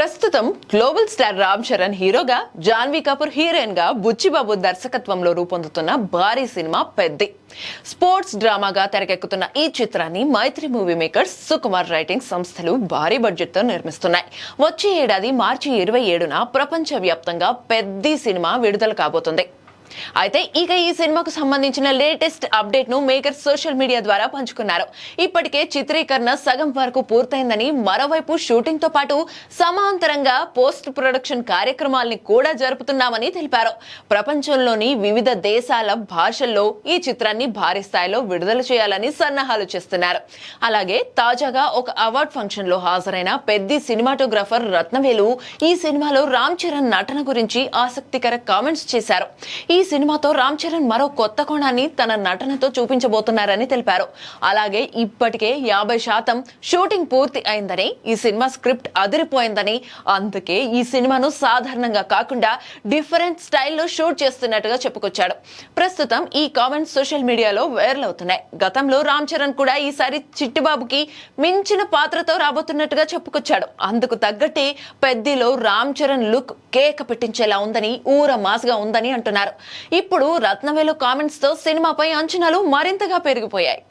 ప్రస్తుతం global star Ram Charan హీరోగా, Janhvi Kapoor heroine గా బుచ్చిబాబు దర్శకత్వంలో రూపొందుతున్న భారీ సినిమా పెద్ది. స్పోర్ట్స్ డ్రామాగా తెరకెక్కుతున్న ఈ చిత్రాన్ని మైత్రి మూవీ మేకర్స్, సుకుమార్ రైటింగ్ సంస్థలు భారీ బడ్జెట్ తో నిర్మిస్తున్నాయి. వచ్చే ఏడాది మార్చి 27న ప్రపంచ వ్యాప్తంగా పెద్ది సినిమా విడుదల కాబోతుంది. అయితే ఇక ఈ సినిమాకు సంబంధించిన లేటెస్ట్ అప్డేట్ ను మేకర్స్ సోషల్ మీడియా ద్వారా పంచుకున్నారు. ఇప్పటికే చిత్రీకరణ సగం వరకు పూర్తయిందని, మరోవైపు షూటింగ్ తో పాటు సమాంతరంగా పోస్ట్ ప్రొడక్షన్ కార్యక్రమాల్ని కూడా జరుపుతున్నామని తెలిపారు. ప్రపంచంలోని వివిధ దేశాల భాషల్లో ఈ చిత్రాన్ని భారీ స్థాయిలో విడుదల చేయాలని సన్నాహాలు చేస్తున్నారు. అలాగే తాజాగా ఒక అవార్డ్ ఫంక్షన్ లో హాజరైన పెద్ది సినిమాటోగ్రాఫర్ రత్నవేలు ఈ సినిమాలో రామ్ చరణ్ నటన గురించి ఆసక్తికర కామెంట్స్ చేశారు. ఈ సినిమాతో రామ్ చరణ్ మరో కొత్త కోణాన్ని తన నటనతో చూపించబోతున్నారని తెలిపారు. అలాగే ఇప్పటికే 50% షూటింగ్ పూర్తి అయిందని, ఈ సినిమా స్క్రిప్ట్ అదిరిపోయిందని, అందుకే ఈ సినిమాను సాధారణంగా కాకుండా డిఫరెంట్ స్టైల్లో షూట్ చేస్తున్నట్టుగా చెప్పుకొచ్చాడు. ప్రస్తుతం ఈ కామెంట్స్ సోషల్ మీడియాలో వైరల్ అవుతున్నాయి. గతంలో రామ్ చరణ్ కూడా ఈసారి చిట్టిబాబుకి మించిన పాత్రతో రాబోతున్నట్టుగా చెప్పుకొచ్చాడు. అందుకు తగ్గట్టే పెద్దిలో రామ్ చరణ్ లుక్ కేక పెట్టించేలా ఉందని, ఊర మాస్గా ఉందని అంటున్నారు. ఇప్పుడు రత్నవేలు కామెంట్స్ తో సినిమాపై అంచనాలు మరింతగా పెరిగిపోయాయి.